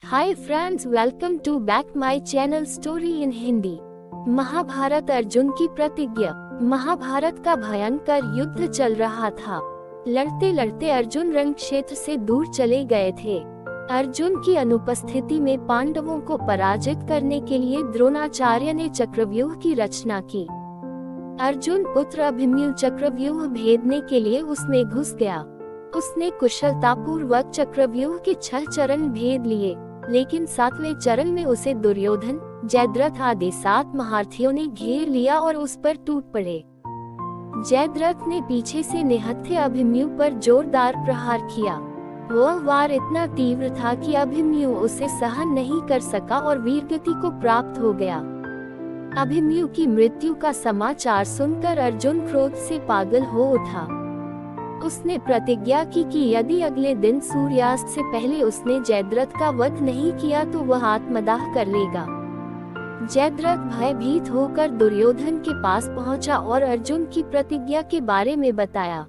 Hi friends, welcome to back my channel story in Hindi. Mahabharat Arjun की प्रतिज्ञा। महाभारत का भयंकर युद्ध चल रहा था। लड़ते लड़ते अर्जुन रण क्षेत्र से दूर चले गए थे। अर्जुन की अनुपस्थिति में पांडवों को पराजित करने के लिए द्रोणाचार्य ने चक्रव्यूह की रचना की। अर्जुन पुत्र अभिमन्यु चक्रव्यूह भेदने के लिए उसमें घुस गया। उसने कुशलतापूर्वक चक्रव्यूह के 6 चरण भेद लिए, लेकिन 7वें चरण में उसे दुर्योधन, जयद्रथ आदि 7 महारथियों ने घेर लिया और उस पर टूट पड़े। जयद्रथ ने पीछे से निहत्थे अभिमन्यु पर जोरदार प्रहार किया। वह वार इतना तीव्र था कि अभिमन्यु उसे सहन नहीं कर सका और वीरगति को प्राप्त हो गया। अभिमन्यु की मृत्यु का समाचार सुनकर अर्जुन क्रोध से पागल हो उठा। उसने प्रतिज्ञा की कि यदि अगले दिन सूर्यास्त से पहले उसने जयद्रथ का वध नहीं किया तो वह आत्मदाह कर लेगा। जयद्रथ भयभीत होकर दुर्योधन के पास पहुंचा और अर्जुन की प्रतिज्ञा के बारे में बताया।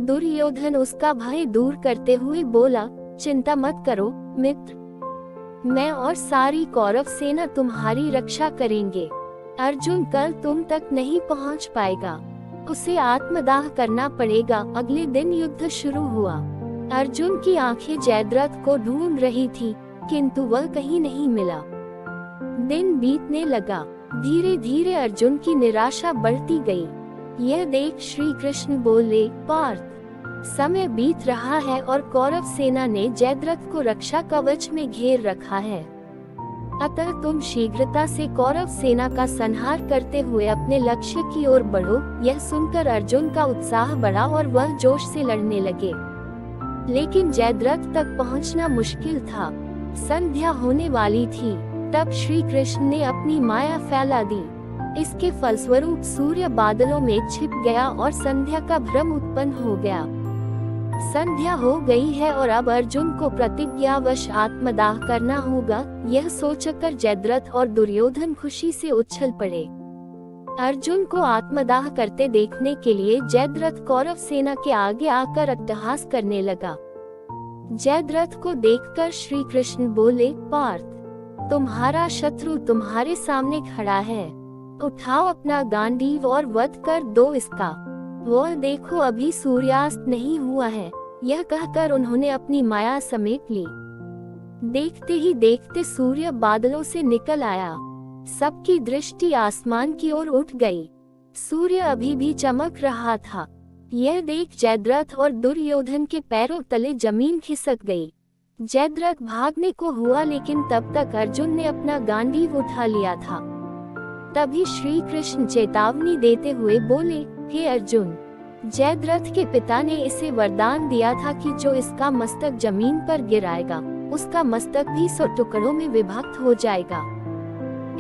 दुर्योधन उसका भय दूर करते हुए बोला, चिंता मत करो मित्र, मैं और सारी कौरव सेना तुम्हारी रक्षा करेंगे। अर्जुन कल तुम तक नहीं पहुंच पाएगा, उसे आत्मदाह करना पड़ेगा। अगले दिन युद्ध शुरू हुआ। अर्जुन की आंखें जयद्रथ को ढूंढ रही थी, किंतु वह कहीं नहीं मिला। दिन बीतने लगा। धीरे धीरे अर्जुन की निराशा बढ़ती गई। यह देख श्री कृष्ण बोले, पार्थ, समय बीत रहा है और कौरव सेना ने जयद्रथ को रक्षा कवच में घेर रखा है। अतः तुम शीघ्रता से कौरव सेना का संहार करते हुए अपने लक्ष्य की ओर बढ़ो। यह सुनकर अर्जुन का उत्साह बढ़ा और वह जोश से लड़ने लगे, लेकिन जयद्रथ तक पहुंचना मुश्किल था। संध्या होने वाली थी। तब श्री कृष्ण ने अपनी माया फैला दी। इसके फलस्वरूप सूर्य बादलों में छिप गया और संध्या का भ्रम उत्पन्न हो गया। संध्या हो गई है और अब अर्जुन को प्रतिज्ञावश आत्मदाह करना होगा। यह सोचकर जयद्रथ और दुर्योधन खुशी से उछल पड़े। अर्जुन को आत्मदाह करते देखने के लिए जयद्रथ कौरव सेना के आगे आकर अट्टहास करने लगा। जयद्रथ को देखकर श्री कृष्ण बोले, पार्थ, तुम्हारा शत्रु तुम्हारे सामने खड़ा है। उठाओ अपना गांडीव और वध कर दो इसका। वह देखो, अभी सूर्यास्त नहीं हुआ है। यह कहकर उन्होंने अपनी माया समेट ली। देखते ही देखते सूर्य बादलों से निकल आया। सबकी दृष्टि आसमान की ओर उठ गई। सूर्य अभी भी चमक रहा था। यह देख जयद्रथ और दुर्योधन के पैरों तले जमीन खिसक गई। जयद्रथ भागने को हुआ, लेकिन तब तक अर्जुन ने अपना गांडीव उठा लिया था। तभी श्री कृष्ण चेतावनी देते हुए बोले, हे अर्जुन, जयद्रथ के पिता ने इसे वरदान दिया था कि जो इसका मस्तक जमीन पर गिराएगा उसका मस्तक भी 100 टुकड़ों में विभक्त हो जाएगा।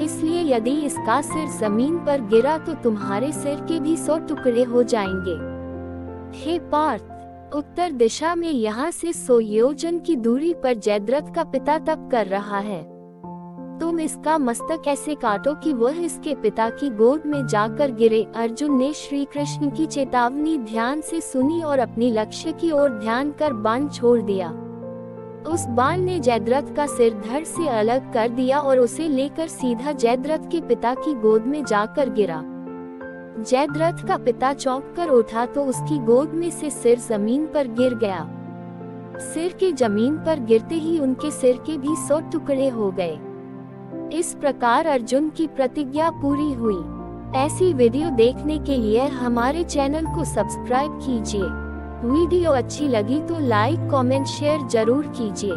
इसलिए यदि इसका सिर जमीन पर गिरा तो तुम्हारे सिर के भी 100 टुकड़े हो जाएंगे। हे पार्थ, उत्तर दिशा में यहाँ से 100 योजन की दूरी पर जयद्रथ का पिता तप कर रहा है। तुम इसका मस्तक ऐसे काटो कि वह इसके पिता की गोद में जाकर गिरे। अर्जुन ने श्री कृष्ण की चेतावनी ध्यान से सुनी और अपनी लक्ष्य की ओर ध्यान कर बाण छोड़ दिया। उस बाण ने जयद्रथ का सिर धड़ से अलग कर दिया और उसे लेकर सीधा जयद्रथ के पिता की गोद में जाकर गिरा। जयद्रथ का पिता चौंक कर उठा तो उसकी गोद में से सिर जमीन पर गिर गया। सिर के जमीन पर गिरते ही उनके सिर के भी 100 टुकड़े हो गए। इस प्रकार अर्जुन की प्रतिज्ञा पूरी हुई। ऐसी वीडियो देखने के लिए हमारे चैनल को सब्सक्राइब कीजिए। वीडियो अच्छी लगी तो लाइक, कमेंट, शेयर जरूर कीजिए।